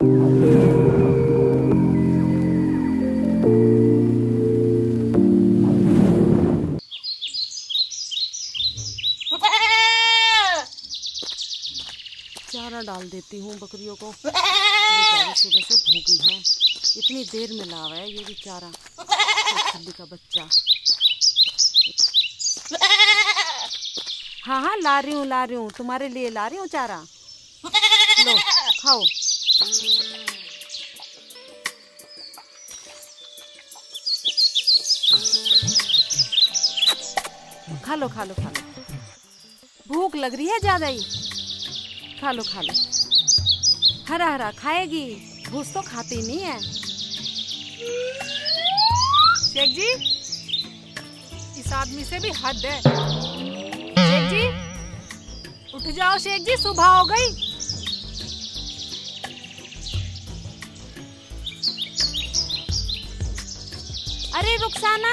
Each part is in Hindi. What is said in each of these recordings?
चारा डाल देती हूँ बकरियों को। बेचारी सुबह से भूखी है, इतनी देर में लावा है ये भी चारा। बिल्ली का बच्चा। हाँ हाँ ला रही हूँ, तुम्हारे लिए ला रही हूँ चारा। लो खाओ। खा लो। भूख लग रही है ज्यादा ही। खा लो। हरा खाएगी, घूस तो खाती नहीं है। शेख जी, इस आदमी से भी हद है। शेख जी उठ जाओ, शेख जी सुबह हो गई। अरे रुखसाना,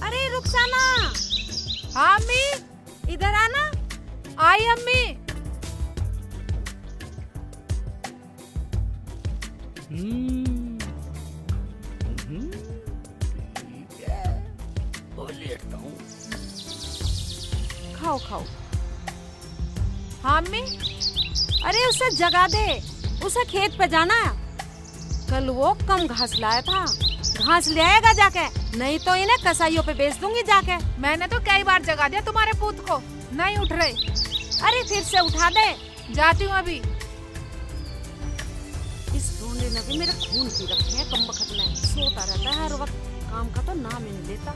अरे रुखसाना। हाँ अम्मी, इधर आना। आई अम्मी। ठीक है, तो लेटता हूँ। खाओ। हाँ अम्मी। अरे उसे जगा दे, उसे खेत पे जाना है। कल वो कम घास लाया था, घास ले आएगा जाके, नहीं तो इन्हें कसाईयों पे बेच दूंगी जाके। मैंने तो कई बार जगा दिया तुम्हारे पूत को, नहीं उठ रहे। अरे फिर से उठा दे। जाती हूँ अभी। इस ढूंढे ने भी मेरे खून पी रखे हैं कमबख्त में। सोता रहता है हर वक्त, काम का तो नाम ही नहीं लेता।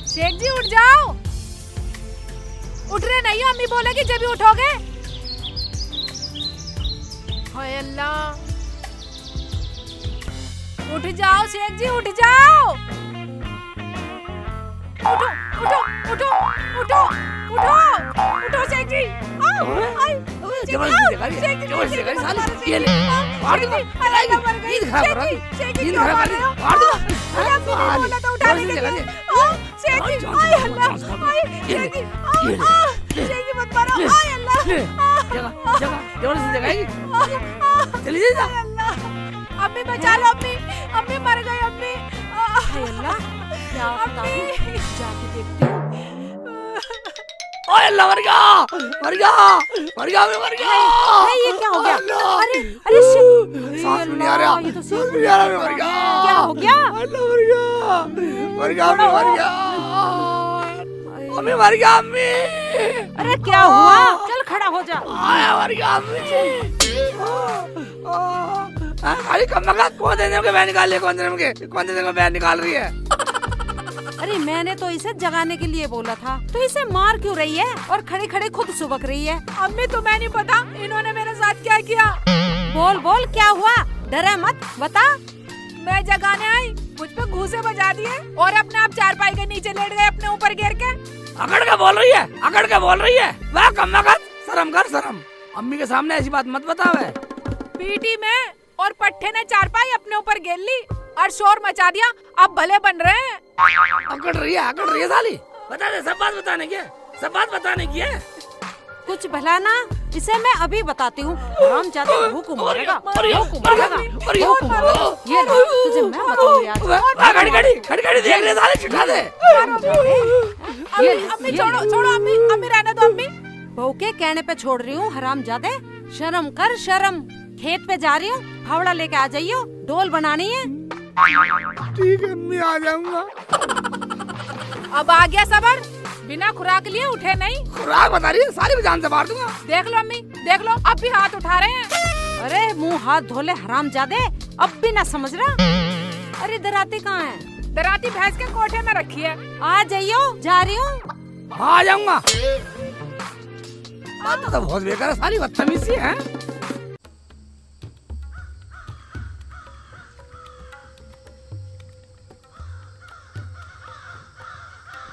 शेख जी उठ जाओ। उठ रहे नहीं हो, अम्मी बोलेगी जब भी उठोगे। हाय अल्लाह, उठ जाओ शेख जी, उठ जाओ। उठो शेख जी। अम्मी बचा लो, अम्मी मर गई। अम्मी क्या जाके देखती हूँ। ओए अल्लाह, मर गया। ये क्या हो गया? अरे सांस में नहीं आ रहा, ये तो सांस में नहीं आ रहा, मर गया। क्या हो गया? अल्लाह मर गया। अम्मी मर गया। अम्मी अरे क्या हुआ? चल खड़ा हो जा। मर गया अम्मी। खाली कमका कौन देने को बैन निकाल निकाल रही है। अरे मैंने तो इसे जगाने के लिए बोला था, तो इसे मार क्यों रही है और खड़े खड़े खुद सुबक रही है? अम्मी तुम्हें नहीं पता इन्होंने मेरे साथ क्या किया। बोल क्या हुआ? डरे मत, बता। मैं जगाने आई, मुझ पे घूंसे बजा दिए और अपने आप चारपाई के नीचे लेट गए अपने ऊपर गिर के। अकड़ के बोल रही है। वाह कमका, शर्म कर शर्म। अम्मी के सामने ऐसी बात मत बतावे। पीटी में और पट्टे ने चारपाई अपने ऊपर घेर ली और शोर मचा दिया। अब भले बन रहे हैं। अकड़ रही है साली। बता दे, सब बात बताने की है। कुछ भला ना, इसे मैं अभी बताती हूँ। हम चाहते भूख मारेगा। ये ले, तुझे मैं बताऊंगी आज। खड़ी देख ले साले, छिटा दे। अम्मी छोड़ो अम्मी रहने दो अम्मी। बहू के कहने पे छोड़ रही हूँ, हरामजादे। शर्म कर शर्म। खेत पे जा रही हूँ, फावड़ा लेके आ जाइयो, डोल बनानी है। ठीक है अम्मी, आ जाऊंगा। अब आ गया सबर, बिना खुराक लिए उठे नहीं। खुराक बता रही है, सारी भी जान से मार दूंगा। देख लो अम्मी, देख लो, अब भी हाथ उठा रहे हैं। अरे मुंह हाथ धोले हरामजादे, अब भी ना समझ रहा। अरे दराती कहाँ है? दराती भैंस के कोठे में रखी है। आ जाइयो, जा रही हूँ। आ जाऊंगा। बात तो बहुत बेकार है, सारी बदतमीज सी है।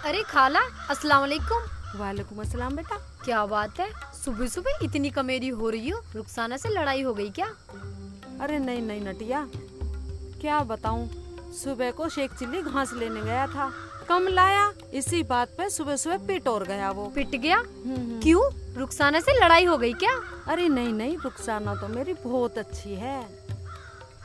अरे खाला, अस्सलाम वालेकुम। वालेकुम अस्सलाम बेटा। क्या बात है, सुबह सुबह इतनी कमेरी हो रही हो? रुखसाना से लड़ाई हो गई क्या? अरे नहीं नटिया, क्या बताऊं। सुबह को शेख चिल्ली घास लेने गया था, कम लाया, इसी बात पे सुबह सुबह पिटोर गया वो। पिट गया? क्यों? रुखसाना से लड़ाई हो गई क्या? अरे नहीं नहीं, रुखसाना तो मेरी बहुत अच्छी है,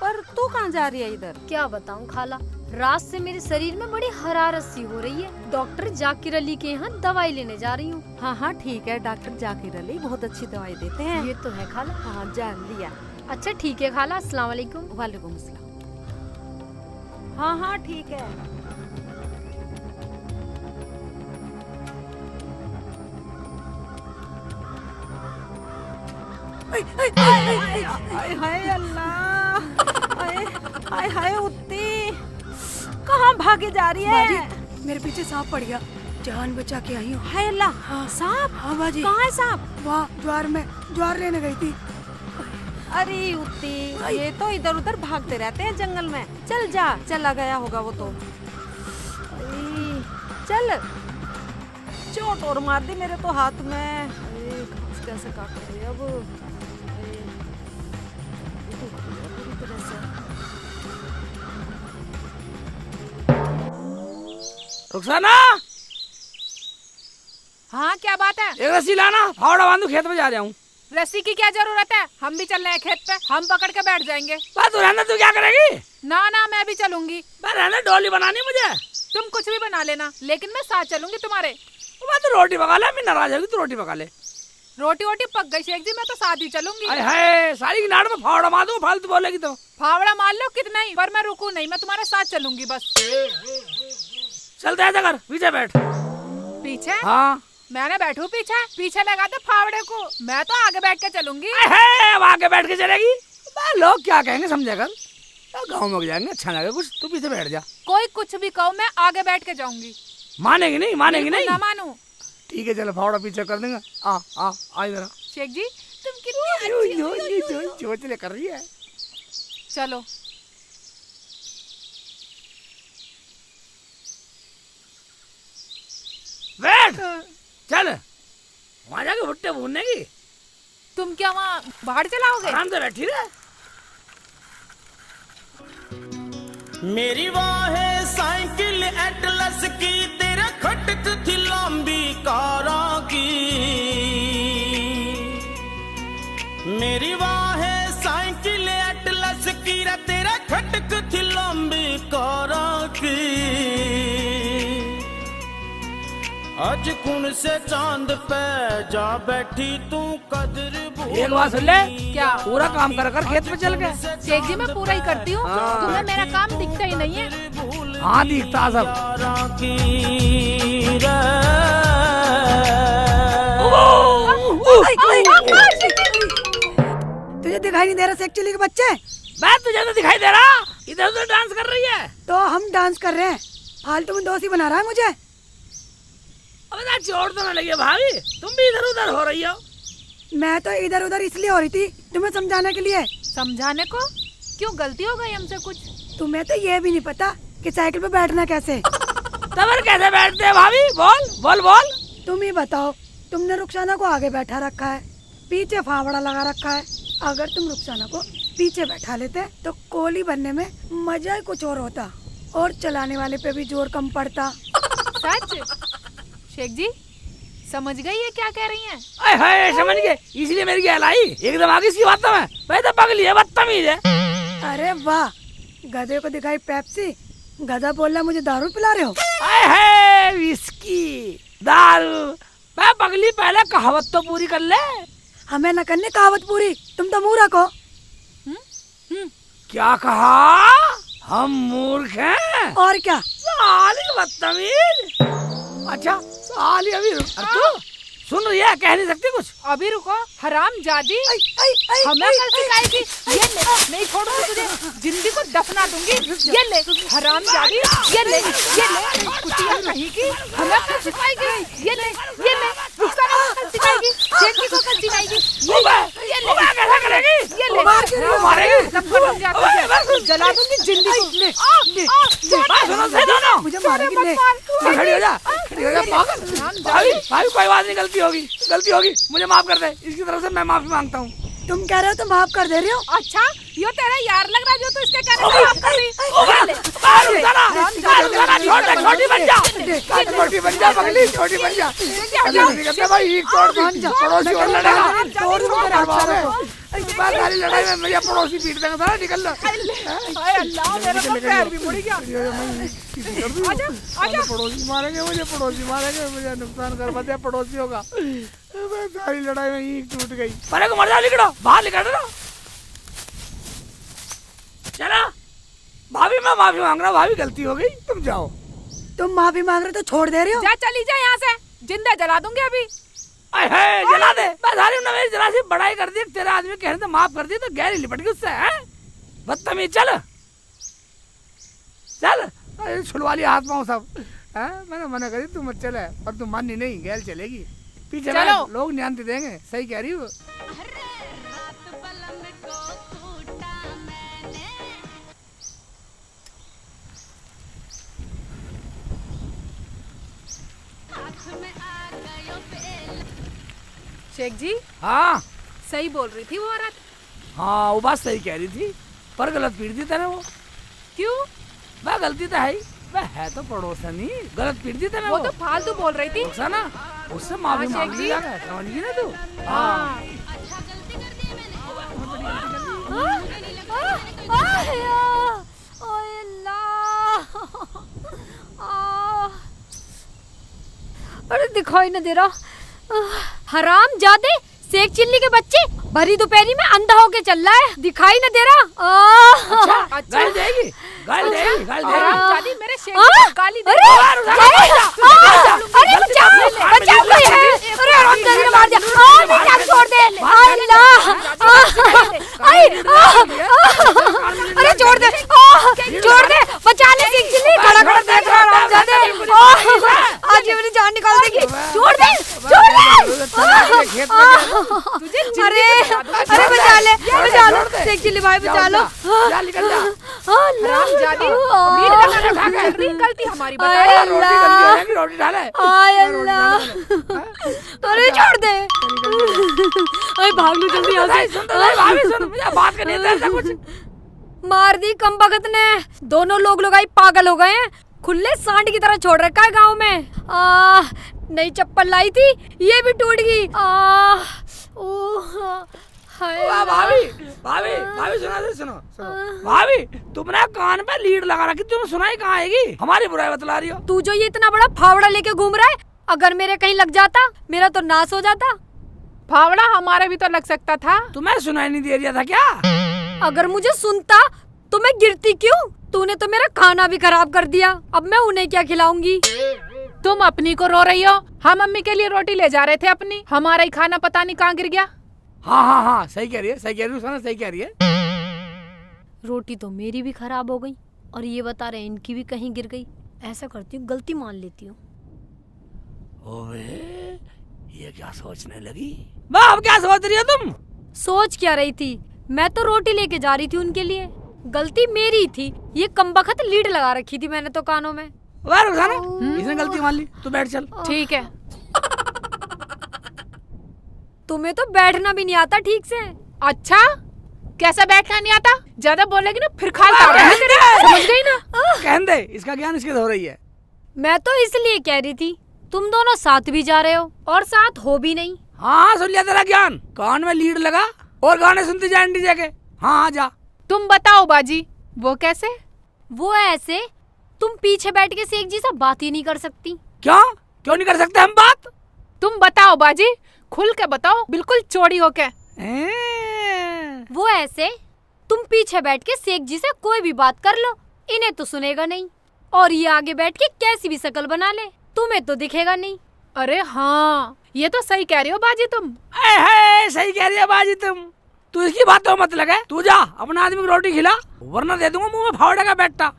पर तू कहाँ जा रही है इधर? क्या बताऊं खाला, रात से मेरे शरीर में बड़ी हरारत सी हो रही है। डॉक्टर जाकिर अली के यहाँ दवाई लेने जा रही हूँ। हाँ हाँ ठीक है, डॉक्टर जाकिर अली बहुत अच्छी दवाई देते हैं। ये तो है खाला। हाँ जान लिया। अच्छा ठीक है खाला, अस्सलाम वालेकुम। वालेकुम अस्सलाम। हाँ हाँ ठीक है। हाय हाय अल्लाह, हाय हाय उत्ती, कहाँ भागे जा रही है? मेरे पीछे सांप पड़ गया, जान बचा के आई हूँ। हाय अल्लाह, सांप? हाँ बाजी, कहाँ है सांप? वहाँ ज्वार में ज्वार लेने गई थी। अरे उत्ती, ये तो इधर उधर भागते रहते हैं जंगल में। चल जा, चला गया होगा वो तो। अरे, चल, चोट और मार दी मेरे तो हाथ में। अरे, घास कैसे काटोगे अब? अरे, दुख गया पूरी तरह से। रुखसाना, हाँ क्या बात है? एक रस्सी लाना, फावड़ा बांधू, खेत में जा रहा हूँ। रस्सी की क्या जरूरत है? हम भी चल रहे हैं खेत पे, हम पकड़ के बैठ जाएंगे। बात तो रहना, तू क्या करेगी? ना ना, मैं भी चलूंगी। मैं रहना, डोली बनानी मुझे। तुम कुछ भी बना लेना, लेकिन मैं साथ चलूंगी तुम्हारे। मैं तो रोटी पका ले, मैं नाराज होगी, तू रोटी पका ले। रोटी वोटी पक गई शेख जी, मैं तो साथ ही चलूंगी। हाय हाय, सारी की नाड़ में फावड़ा मार दूं, फालतू बोलेगी तो। फावड़ा मार लो कितना ही, पर मैं रुकू नहीं, मैं तुम्हारे साथ चलूंगी बस। चलते ऐसा कर, पीछे बैठ। पीछे? हाँ, मैंने बैठू पीछे? पीछे लगा दे फावड़े को, मैं तो आगे बैठ के चलूंगी। अब आगे बैठ के चलेगी? लोग क्या कहेंगे समझा कर, गाँव में जाएंगे, अच्छा लगे कुछ, तू पीछे बैठ जा। कोई कुछ भी कहो, मैं आगे बैठ के जाऊंगी। मानेगी नहीं? मानेगी नहीं? ना मानू। ठीक है, चलो फावड़ा पीछे कर देंगे। आ इधर। शेख जी तुम कितनी अच्छी हो। चोचले कर रही है। चलो बैठ, चल वहाँ जाके भुट्टे भूनने की। तुम क्या वहाँ बाहर चलाओगे? आराम से बैठी रहे। मेरी वाह साइकिल एटलस की, तेरा खटक थी लंबी कारों की। मेरी वाह साइकिल एटलस की, तेरा खटक थी लंबी कारों की। आज कुन से चांद पे जा बैठी तू, कदर भूल। एक बात सुन ले, क्या? पूरा काम कर कर खेत में चल गए। शेख जी मैं पूरा ही करती हूँ, तुम्हें मेरा काम दिखता ही नहीं है। हाँ दिखता सब। तुझे दिखाई नहीं दे रहा एक्चुअली के बच्चे? मैं तुझे तो दिखाई दे रहा, इधर उधर डांस कर रही है। तो हम डांस कर रहे हैं, फालतू में दोस्ती बना रहा है मुझे। अब चोट तो ना लगी भाभी, तुम भी इधर उधर हो रही हो। मैं तो इधर उधर इसलिए हो रही थी तुम्हें समझाने के लिए। समझाने को? क्यों, गलती हो गई हमसे कुछ? तुम्हें तो ये भी नहीं पता कि साइकिल पे बैठना कैसे। तबर कैसे बैठते हैं भाभी? बोल बोल बोल। तुम ही बताओ, तुमने रुखसाना को आगे बैठा रखा है, पीछे फावड़ा लगा रखा है। अगर तुम रुखसाना को पीछे बैठा लेते तो कोहली बनने में मजा ही कुछ और होता, और चलाने वाले पे भी जोर कम पड़ता। सच? शेख जी समझ गई है क्या कह रही हैं? अरे हाय, समझ गए, इसलिए मेरी गहलाई एकदम आगे इसकी बातों में। मैं तो पगली है, बदतमीज है। अरे वाह, गधे को दिखाई पेप्सी, गधा बोल रहा मुझे दारू पिला रहे हो। अरे हाय, विस्की दारू। मैं पगली, पहले कहावत तो पूरी कर ले। हमें न करने कहावत पूरी, तुम तो मुंह रखो। क्या कहा? हम मूर्ख हैं? और क्या? साली बदतमीज। अच्छा साली, अभी तू सुन रही है, कह नहीं सकती कुछ? अभी रुको, हराम जादी, हमें कल सिखाएगी। ये ले, नहीं छोड़ूंगी तुझे, जिंदगी को दफना दूंगी। ये ले हराम जादी, ये ले कुतिया कहीं की, हमें कल सिखाएगी। ये ले रुखसाना को कल सिखाएगी, शेख जी को कल सिखाएगी। ये ले कैसा करेगी? ये ले मारेगी, जला दूंगी जिंदगी को। मुझे मारेगी। ले खड़ी हो जा, खड़ी हो जा पागल। भाभी भाभी, कोई बात नहीं, गलती होगी, मुझे माफ कर दे। इसकी तरफ से मैं माफी मांगता हूँ। तुम कह रहे हो तो माफ कर दे रही हो। अच्छा यो तेरा यार लग रहा जो तू इसके कहने से माफ कर रही। ये ले, छोटी बन जा, छोटी बन जा पगली, छोटी बन जा। भाई एक तोड़ दे, पड़ोसी और लड़ेगा, तोड़ दूंगा। सारी लड़ाई में मेरा पड़ोसी पीट देगा सारा, निकल लो। हाय अल्लाह, मेरा तो पैर भी मुड़ गया। आजा आजा, पड़ोसी मारेंगे मुझे नुकसान कर पाते पड़ोसी होगा। सारी लड़ाई में ईंट टूट गई। परे को मर जाओ, निकलो बाहर, निकल रहा। चला भाभी, मैं माफी मांग रहा हूँ, भाभी गलती हो गई, तुम जाओ। तुम माफी मांग रहे हो तो छोड़ दे रही हो। जा चली जा यहाँ से, जिंदा जला दूंगी अभी। अरे जला दे, मैं सारी उन्होंने मेरी जरा सी बड़ाई कर दी, तेरा आदमी कहने से माफ कर दी तो गहरी लिपट गई उससे। है बदतमीज, चल चल, अरे छुड़वा लिया हाथ पाँव सब। मैंने मना करी तू मत चले, पर तू माननी नहीं, गैल चलेगी। पीछे चलो, लोग न्यान्ति देंगे। सही कह रही हो। शेख जी हाँ सही बोल रही थी वो औरत। हाँ, वो बात सही कह रही थी, पर गलत पीट दी तेने वो। क्यों? वह गलती तो है ही, वह है तो पड़ोसन ही, गलत पीट दी तेने वो तो फालतू बोल रही थी। ना, उससे माफी हाँ, मांग शेख ली जी। जाकर, समझ गई ना तू। हाँ अरे दिखाई न दे रहा। हराम जादे, शेख चिल्ली के बच्चे, भरी दोपहरी में अंधा होके चल रहा है, दिखाई न दे रहा। गाली देगी, गाली देगी, गाली देगी। हरामजादी, मेरे शेख को गाली दे। अरे बचाओ, बचाओ कोई है। अरे हरामजादी ने मार दिया। बेटा छोड़ दे। अल्लाह, अरे छोड़ दे, छोड़ दे, बचा ले शेख चिल्ली। खड़ा खड़ा देख रहा हरामजादे, आज ये मेरी जान निकाल देगी। छोड़ दे, छोड़ दे। अरे अरे बचा ले, बचा लो शेख चिल्ली भाई, बचा लो। हरामजादी, भीड़ लगाना ढाका है, गलती हमारी बता रही। रोटी डाले। अरे छोड़ दे, अरे भाग लो जल्दी यहाँ से। बात करनी है ऐसा कुछ। मार दी कमबख्त ने, दोनों लोग लगाई पागल हो गए हैं। खुले सांड की तरह छोड़ रखा है गांव में। नई चप्पल लाई थी, ये भी टूट गई। भाभी भाभी भाभी सुनो भाभी, तुमने कान पे लीड लगा रखी, तुम्हें सुनाई कहाँ आएगी? हमारी बुराई बतला रही हो। तू जो ये इतना बड़ा फावड़ा लेके घूम रहा है, अगर मेरे कहीं लग जाता, मेरा तो नाश हो जाता। फावड़ा हमारे भी तो लग सकता था। तुम्हें सुनाई नहीं दे रहा था क्या? अगर मुझे सुनता तो मैं गिरती क्यों? तूने तो मेरा खाना भी खराब कर दिया, अब मैं उन्हें क्या खिलाऊंगी? तुम अपनी को रो रही हो, हम मम्मी के लिए रोटी ले जा रहे थे अपनी, हमारा ही खाना पता नहीं कहाँ गिर गया। हाँ, सही कह रही है, सही कह रही है, सही कह रही है। रोटी तो मेरी भी खराब हो गई, और ये बता रहे इनकी भी कहीं गिर गई। ऐसा करती हूँ, गलती मान लेती हूँ। ओए, ये क्या सोचने लगी? वाह, अब क्या सोच रही हो तुम? सोच क्या रही थी? मैं तो रोटी लेके जा रही थी उनके लिए, गलती मेरी थी। ये कमबख्त लीड लगा रखी थी मैंने तो कानों में। वाह रुखसाना, इसने गलती मान ली, तू बैठ चल। ठीक है। तुम्हें तो बैठना भी नहीं आता ठीक से। अच्छा, कैसा बैठना नहीं आता? ज्यादा बोलेगी ना फिर खाल ताड़ेंगे तेरे, समझ गई ना? कहने दे, इसका ज्ञान इसके हो रही है। मैं तो इसलिए कह रही थी, तुम दोनों साथ भी जा रहे हो और साथ हो भी नहीं। हाँ, सुन लिया तेरा ज्ञान। कान में लीड लगा और गाने सुनती जा डीजे के। हाँ, जा। तुम बताओ बाजी, वो कैसे? वो ऐसे, तुम पीछे बैठ के शेख जी से बात ही नहीं कर सकती। क्यों नहीं कर सकते हम बात? तुम बताओ बाजी, खुल के बताओ, बिल्कुल चौड़ी होके। वो ऐसे, तुम पीछे बैठ के शेख जी से कोई भी बात कर लो, इन्हें तो सुनेगा नहीं, और ये आगे बैठ के कैसी भी शक्ल बना ले, तुम्हें तो दिखेगा नहीं। अरे हाँ, ये तो सही कह रही हो बाजी तुम। सही कह रही है बाजी तुम। तू इसकी बातों मत लगे, तू जा अपना आदमी को रोटी खिला, वरना दे दूंगा मुंह में फावड़े का बैठा।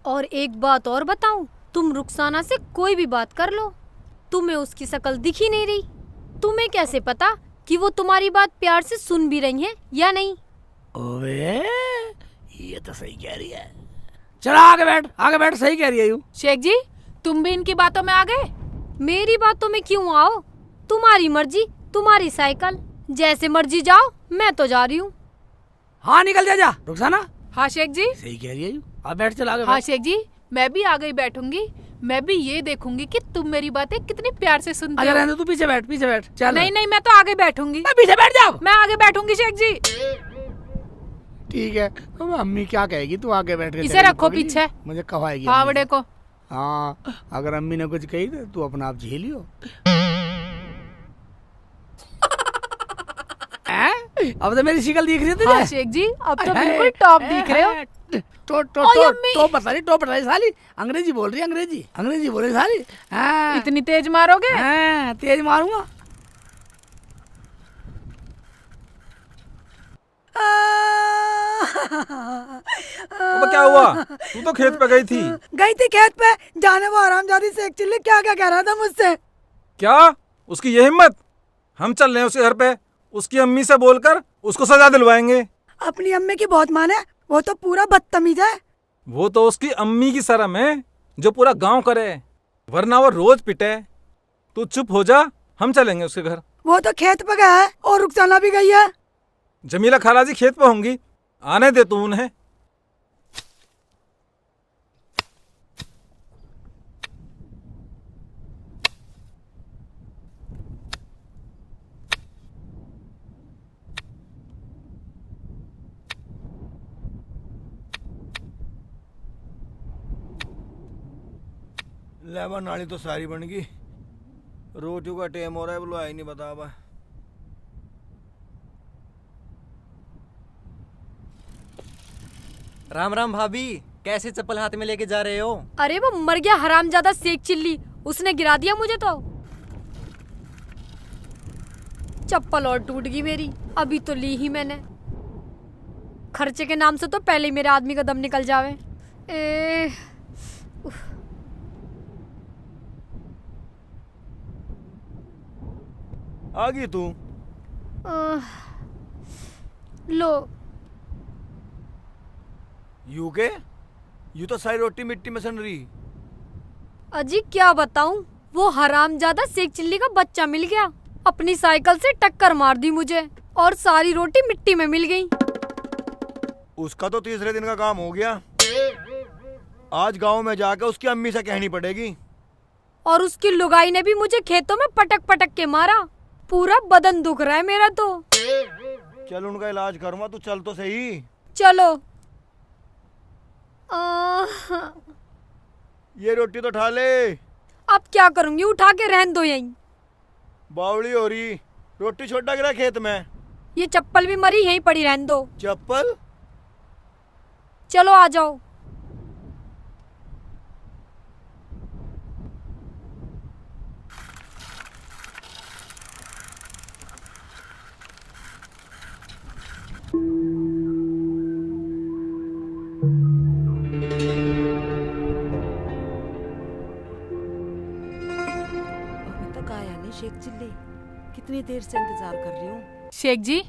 और एक बात और बताऊं, तुम रुखसाना से कोई भी बात कर लो, तुम्हें उसकी शक्ल दिख ही नहीं रही। तुम्हें कैसे पता कि वो तुम्हारी बात प्यार से सुन भी रही हैं या नहीं? ओए, ये तो सही कह रही है। चला आगे बैठ, सही कह रही है। यूं शेख जी, तुम भी इनकी बातों में आ गए? मेरी बातों में क्यों आओ? तुम्हारी मर्जी, तुम्हारी साइकिल। जैसे मर्जी जाओ, मैं तो जा रही हूँ। हाँ निकल जा जा रुखसाना। हाँ शेख जी। सही कह रही है। अब बैठ चल आगे हाँ बैठ। शेख जी, मैं भी आगे ही बैठूंगी। मैं भी ये देखूंगी कि तुम मेरी बातें कितनी प्यार से सुनते अगर हो। रहने दो, तू पीछे बैठ चल। नहीं नहीं, मैं तो आगे बैठूंगी। पीछे बैठ जाओ। मैं आगे बैठूंगी शेख जी। ठीक है, अब अम्मी क्या कहेगी, तू आगे बैठ के इसे चलेगी रखो कभी? पीछे। मुझे कवाएगी फावड़े अम्मी। को। हाँ, अगर अम्मी ने कुछ कही तो तू अपना आप झेलियो। अब तो मेरी शिकल दिख रही है तुझे। हाँ शेख जी, अब तो बिल्कुल टॉप दिख रहे हो। ओए अम्मी। टॉप बता रही साली। अंग्रेजी बोल रही है, अंग्रेजी बोल रही साली। हाँ, इतनी तेज मारोगे? हाँ, तेज मारूंगा। अब क्या हुआ? तू तो खेत पे गई थी। गई थी खेत पे, जाने वो हरामजादी शेख चिल्ली क्या क्या कह रहा था मुझसे। क्या उसकी ये हिम्मत? हम चल रहे हैं उसके घर पे, उसकी अम्मी से बोलकर उसको सजा दिलवाएंगे। अपनी अम्मी की बहुत माने, वो तो पूरा बदतमीज है। वो तो उसकी अम्मी की शर्म है जो पूरा गांव करे, वरना वो रोज पिटे। तू चुप हो जा, हम चलेंगे उसके घर। वो तो खेत पे गया है और रुखसाना भी गई है। जमीला खाला जी खेत पे होंगी, आने दे तू उन्हें। लेबर नाली तो सारी बन गई, रोटियों का टाइम हो रहा है, बोलो आई नहीं बता। अब राम राम भाभी, कैसे चप्पल हाथ में लेके जा रहे हो? अरे वो मर गया हरामजादा शेख चिल्ली, उसने गिरा दिया मुझे तो। चप्पल और टूट गई मेरी, अभी तो ली ही मैंने। खर्चे के नाम से तो पहले ही मेरे आदमी का दम निकल जावे। आ गई तू? लो। यू के? यू तो सारी रोटी मिट्टी में सन रही। अजी क्या बताऊं, वो हरामजादा शेख चिल्ली का बच्चा मिल गया, अपनी साइकिल से टक्कर मार दी मुझे और सारी रोटी मिट्टी में मिल गई। उसका तो तीसरे दिन का काम हो गया। आज गांव में जाकर उसकी अम्मी से कहनी पड़ेगी। और उसकी लुगाई ने भी मुझे खेतों में पटक पटक के मारा, पूरा बदन दुख रहा है मेरा तो। चल उनका इलाज करूंगा, तू चल तो सही। चलो। ये रोटी तो उठा ले। अब क्या करूंगी, उठा के रहन दो यहीं। बावली हो रही, रोटी छोटा गिरा खेत में। ये चप्पल भी मरी, यहीं पड़ी रहन दो। चप्पल? चलो आ जाओ। शेख चिल्ली, कितनी देर से इंतजार कर रही हूँ। शेख जी,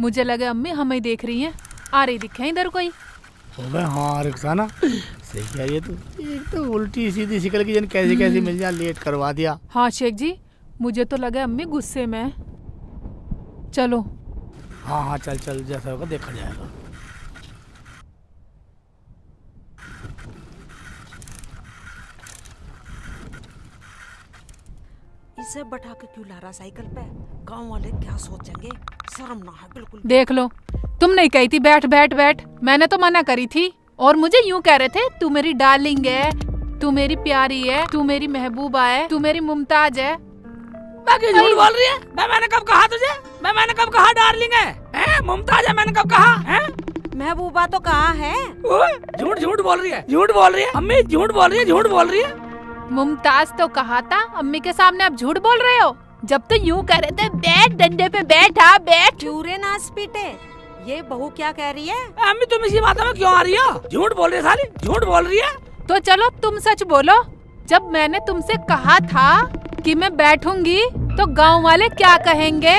मुझे लगे अम्मी हमें देख रही हैं। आ रही दिखे इधर कोई। हाँ रुखसाना, सही कह रही है तू। एक तो उल्टी सीधी शिकल की जन कैसे कैसे मिल जा, लेट करवा दिया। हाँ शेख जी, मुझे तो लगा अम्मी गुस्से में है। चलो। हाँ हाँ चल चल, जैसा होगा देखा जाएगा। इसे बैठा के क्यों ला रहा साइकिल पे? गांव वाले क्या सोचेंगे? शर्म ना है बिल्कुल। देख लो, तुम नहीं कही थी बैठ बैठ बैठ, मैंने तो मना करी थी। और मुझे यूं कह रहे थे, तू मेरी डार्लिंग है, तू मेरी प्यारी है, तू मेरी महबूबा है, तू मेरी मुमताज है। बाकी झूठ बोल रही है। मैंने कब कहा तुझे? मैंने कब कहा डार्लिंग है? मुमताज है मैंने कब कहा है? महबूबा तो कहा है। झूठ झूठ बोल रही है, झूठ बोल रही है अम्मी, झूठ बोल रही है, झूठ बोल रही है। मुमताज तो कहा था, अम्मी के सामने आप झूठ बोल रहे हो। जब तो यूं कह रहे थे, बैठ डंडे पे बैठा बैठ। चूरे नाच पीटे, ये बहू क्या कह रही है? अम्मी तुम इसी बात में क्यों आ रही हो? झूठ बोल रही है साली, झूठ बोल रही है। तो चलो तुम सच बोलो, जब मैंने तुमसे कहा था कि मैं बैठूंगी तो गांव वाले क्या कहेंगे?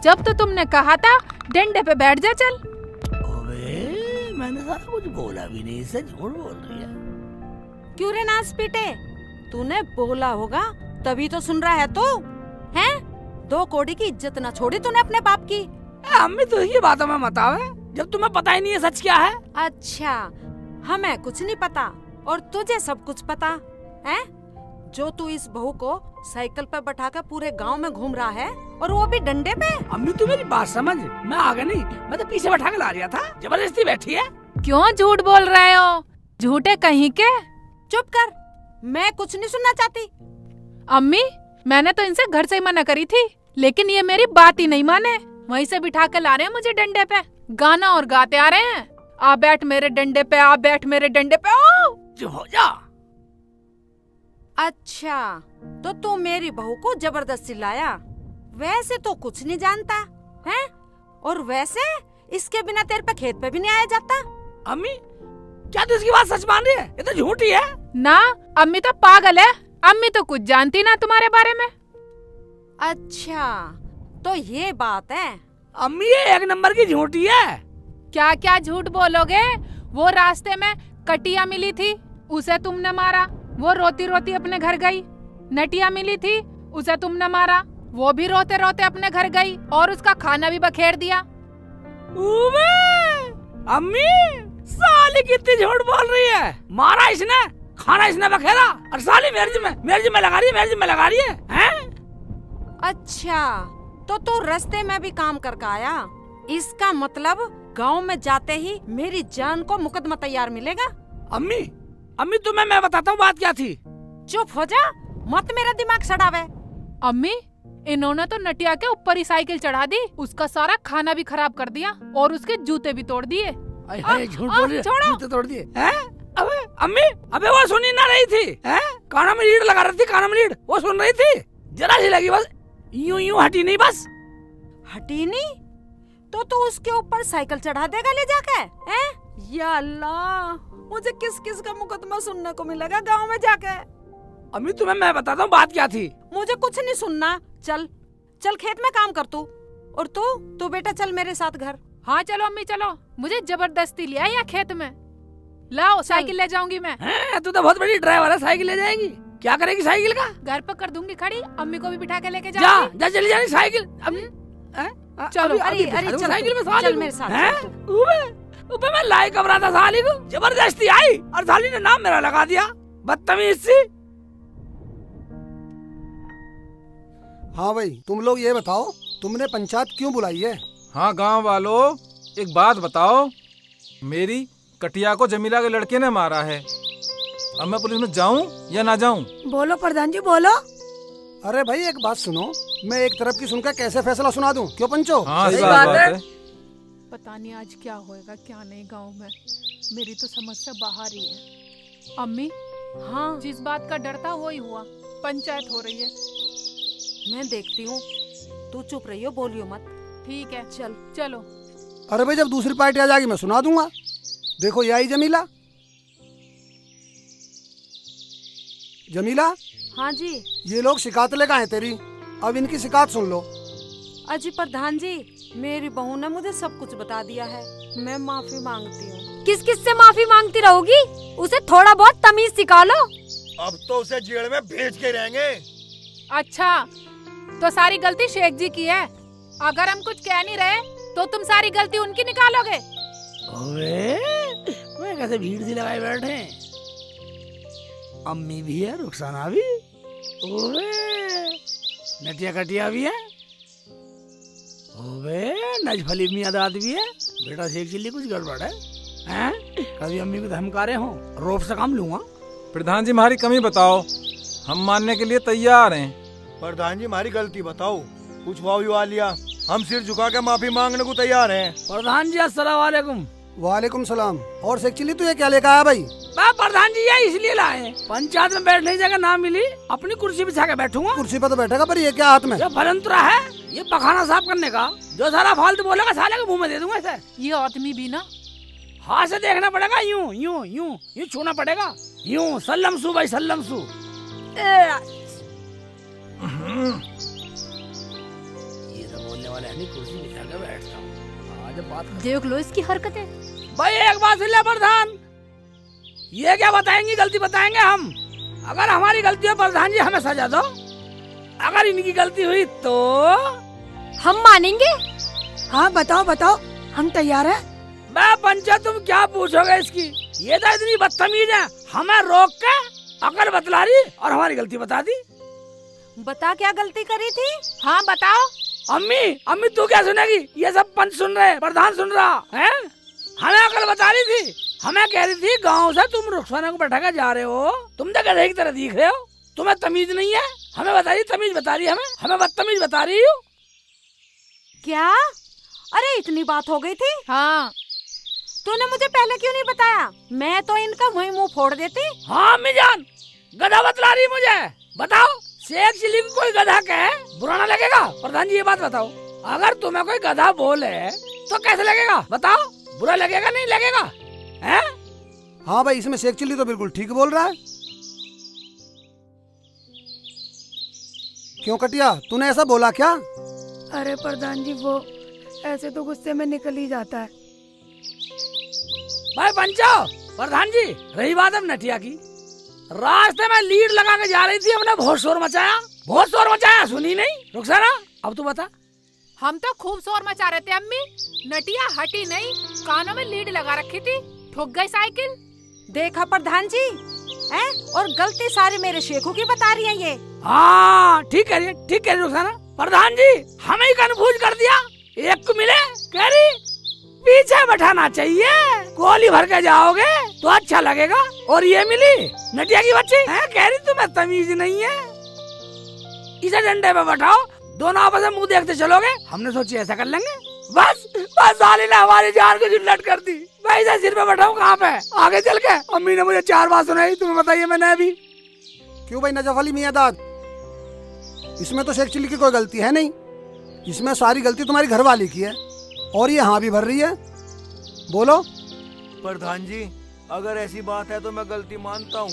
जब तो तुमने कहा था डंडे पे बैठ जा चल। ओए मैंने सारा कुछ बोला भी नहीं, इससे झूठ बोल रही है। क्यों रे नाच पीटे, तूने बोला होगा तभी तो सुन रहा है तू, हैं? 2 कौड़ी की इज्जत ना छोड़ी तूने अपने बाप की। अम्मी तो ये बातों में मत आवे जब तुम्हें पता ही नहीं है सच क्या है। अच्छा, हमें कुछ नहीं पता और तुझे सब कुछ पता है। जो तू इस बहू को साइकिल पे बैठाकर पूरे गांव में घूम रहा है और वो भी डंडे पे। अम्मी तू मेरी बात समझ, मैं आगे नहीं, मैं तो पीछे बैठा के ला रहा था, जबरदस्ती बैठी है। क्यों झूठ बोल रहे हो? झूठे कहीं के। चुप कर, मैं कुछ नहीं सुनना चाहती। अम्मी, मैंने तो इनसे घर से ही मना करी थी, लेकिन ये मेरी बात ही नहीं माने। वहीं से बिठा के ला रहे हैं मुझे डंडे पे, गाना और गाते आ रहे हैं, आ बैठ मेरे डंडे पे, आ बैठ मेरे डंडे पे। ओ! चुप हो जा। अच्छा, तो तू मेरी बहू को जबरदस्ती लाया। वैसे तो कुछ नहीं जानता है, और वैसे इसके बिना तेरे पे खेत पे भी नहीं आया जाता। अम्मी क्या तू इसकी बात सच मान रही है? ये तो झूठी है ना। अम्मी तो पागल है, अम्मी तो कुछ जानती ना तुम्हारे बारे में। अच्छा, तो ये बात है। अम्मी ये 1 नंबर की झूठी है। क्या क्या झूठ बोलोगे? वो रास्ते में कटिया मिली थी, उसे तुमने मारा, वो रोती रोती अपने घर गई। नटिया मिली थी, उसे तुमने मारा, वो भी रोते रोते अपने घर गई और उसका खाना भी बखेर दिया। अम्मी साली कितनी झूठ बोल रही है। मारा इसने, खाना इसने बखेरा, और साली मेरे जिम्मे लगा रही है, हैं? अच्छा, तो तू रास्ते में भी काम करके आया। इसका मतलब गांव में जाते ही मेरी जान को मुकदमा तैयार मिलेगा। अम्मी तुम्हें मैं बताता हूँ बात क्या थी। चुप हो जा, मत मेरा दिमाग सड़ावे। अम्मी, इन्होंने तो नटिया के ऊपर ही साइकिल चढ़ा दी, उसका सारा खाना भी खराब कर दिया और उसके जूते भी तोड़ दिए। झूठ बोल रही है, छोड़ो। जूते तोड़ दिए हैं? अबे अम्मी, अबे वो सुनी ना रही थी, हैं? कानों में लीड लगा रही थी, कानों में लीड, वो सुन रही थी, जरा सी लगी बस, यूं हटी नहीं बस। हटी नहीं तो तू उसके ऊपर साइकिल चढ़ा देगा ले जाके, हैं? या अल्लाह, मुझे किस किस का मुकदमा सुनने को मिलेगा गांव में जाके। अम्मी तुम्हें मैं बताता हूँ बात क्या थी। मुझे कुछ नहीं सुनना, चल चल खेत में काम कर तू। और तू बेटा चल मेरे साथ घर। हाँ चलो अम्मी चलो, मुझे जबरदस्ती लिया या खेत में। लाओ साइकिल ले जाऊंगी मैं। तू तो बहुत बड़ी ड्राइवर है, साइकिल ले जाएगी, क्या करेगी साइकिल का? घर पर कर दूंगी खड़ी, अम्मी को भी बिठा के लेके जा जाऊंगी। जा चली जानी साइकिल। चलो, अरे चल साइकिल में चल मेरे साथ चल तू। ऊपर मैं लाई कब रहा था, साली को जबरदस्ती आई और साली ने नाम मेरा लगा दिया, बदतमीज सी। हाँ भाई, तुम लोग ये बताओ, तुमने पंचायत क्यों बुलाई है? हाँ गांव वालों, एक बात बताओ, मेरी कटिया को जमीला के लड़के ने मारा है। अब मैं पुलिस में जाऊं या ना जाऊं? बोलो प्रधान जी बोलो। अरे भाई एक बात सुनो, मैं एक तरफ की सुनकर कैसे फैसला सुना दूं? क्यों पंचो? हाँ सही बात है। पता नहीं आज क्या होएगा क्या नहीं गांव में, मेरी तो समझ से बाहर ही है। अम्मी, हाँ जिस बात का डर था वही हुआ, पंचायत हो रही है। मैं देखती हूँ, तू चुप रहियो, बोलियो मत। ठीक है चल चलो। अरे भाई जब दूसरी पार्टी आ जाएगी मैं सुना दूंगा। देखो ये आई जमीला। जमीला, हाँ जी। ये लोग शिकायत लेकर आए तेरी, अब इनकी शिकायत सुन लो। अजी प्रधान जी, मेरी बहू ने मुझे सब कुछ बता दिया है, मैं माफी मांगती हूँ। किस किस से माफी मांगती रहोगी? उसे थोड़ा बहुत तमीज सिखा लो। अब तो उसे जेल में भेज के रहेंगे। अच्छा, तो सारी गलती शेख जी की है। अगर हम कुछ कह नहीं रहे तो तुम सारी गलती उनकी निकालोगे। मैं कैसे भीड़ सी लगाए बैठे, अम्मी भी है, रुखसाना भी, नटिया कटिया भी है, नजफली मियादाद भी है। बेटा शेख चिल्ली कुछ गड़बड़ है, हैं? कभी अम्मी को धमकारे हो, रोप से काम लूंगा। प्रधान जी हमारी कमी बताओ, हम मानने के लिए तैयार हैं। प्रधान जी हमारी गलती बताओ, कुछ वाह लिया, हम सिर झुका के माफी मांगने को तैयार हैं। प्रधान जी अस्सलाम वालेकुम। वालेकुम सलाम। और शेख चिल्ली तू ये क्या लेकर आया भाई? प्रधान जी ये इसलिए लाए, पंचायत में बैठने की जगह ना मिली, अपनी कुर्सी बिछा के बैठूंगा। कुर्सी पर तो बैठेगा, पर ये क्या हाथ में? ये फलंतरा है, ये पखाना साफ करने का, जो सारा फालतू बोलेगा साले के मुंह में दे दूंगा इसे। ये आदमी भी ना हाथ से देखना पड़ेगा, यूं यूं यूं यूं छूना पड़ेगा, यूं सल्लम सू भाई सल्लम सू। ये तो बोलने वाले है नहीं, कुर्सी बिछा के बैठता हूँ। आज बात देख लो इसकी हरकतें। भाई एक बात सुन ले प्रधान, ये क्या बताएंगे, गलती बताएंगे हम। अगर हमारी गलती है प्रधान जी हमें सजा दो, अगर इनकी गलती हुई तो हम मानेंगे। हाँ बताओ बताओ, हम तैयार हैं। मैं पंचा, तुम क्या पूछोगे इसकी? ये तो इतनी बदतमीज है, हमें रोक के अकल बतला रही और हमारी गलती बता दी। बता क्या गलती करी थी? हाँ बताओ। अम्मी अम्मी तू क्या सुनेगी? ये सब पंच सुन रहे, प्रधान सुन रहा है। हमें अकल बता रही थी, हमें कह रही थी गांव से तुम रुखसाना को बैठा कर जा रहे हो, तुम तो गधे की तरह दिख रहे हो, तुम्हें तमीज नहीं है। हमें बता रही, तमीज बता रही, हमें बदतमीज बता रही हो क्या? अरे इतनी बात हो गई थी? हाँ। तूने मुझे पहले क्यों नहीं बताया? मैं तो इनका वही मुंह फोड़ देती। हाँ अम्मी जान, गधा बतला रही मुझे। बताओ, शेख चिल्ली को कोई गधा कहे बुरा ना लगेगा? प्रधान जी ये बात बताओ, अगर तुम्हें कोई गधा बोले तो कैसे लगेगा? बताओ, बुरा लगेगा नहीं लगेगा? हैं? हाँ भाई, इसमें शेख चिल्ली तो बिल्कुल ठीक बोल रहा है। क्यों कटिया, तूने ऐसा बोला क्या? अरे प्रधान जी, वो ऐसे तो गुस्से में निकल ही जाता है। भाई पंचो, प्रधान जी, रही बात अब नटिया की, रास्ते में लीड लगा के जा रही थी, हमने बहुत शोर मचाया, सुनी नहीं? रुखसाना अब तू बता। हम तो खूब शोर मचा रहे थे अम्मी, नटिया हटी नहीं, कानों में लीड लगा रखी थी, ठुक गई साइकिल। देखा प्रधान जी, हैं? और गलती सारी मेरे शेखू की बता रही है ये। हाँ ठीक कह रही रुखसाना। प्रधान जी हमें ही कन्फ्यूज कर दिया। एक को मिले कह रही पीछे बैठाना चाहिए, गोली भर के जाओगे तो अच्छा लगेगा, और ये मिली नटिया की बच्ची है, कह रही तुम्हें तमीज नहीं है, इसे डंडे पे बैठाओ, दोनों आपस में मुंह देखते चलोगे। हमने सोची ऐसा कर लेंगे, बस साली ने हमारी जान को झुल्लट कर दी। मैं इसे सिर पे बैठाऊं कहाँ पे? आगे चल के अम्मी ने मुझे 4 बात सुनाई, तुम्हें बताइए मैंने अभी। क्यों भाई नजफ अली मियां दाद, इसमें तो शेख चिल्ली की कोई गलती है नहीं, इसमें सारी गलती तुम्हारी घरवाली की है, और ये हाँ भी भर रही है। बोलो। प्रधान जी, अगर ऐसी बात है तो मैं गलती मानता हूँ,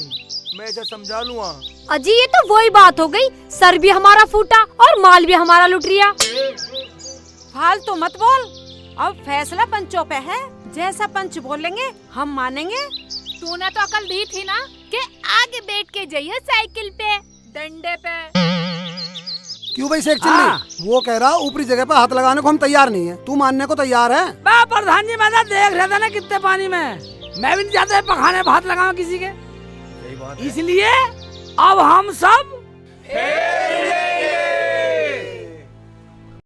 मैं इसे समझा लूँगा। अजी ये तो वही बात हो गई, सर भी हमारा फूटा और माल भी हमारा लुट लिया। फालतू मत बोल, अब फैसला पंचों पे है, जैसा पंच बोलेंगे हम मानेंगे। तूने तो अकल दी थी ना कि आगे बैठ के जाइए साइकिल पे, डंडे पे। क्यों भाई शेख चिल्ली, वो कह रहा ऊपरी जगह पे हाथ लगाने को हम तैयार नहीं है, तू मानने को तैयार है? प्रधान जी मैं तो देख रहा था ना कितने पानी में, मैं भी नहीं चाहता पखाने पे हाथ लगाऊं किसी के, इसलिए अब हम सब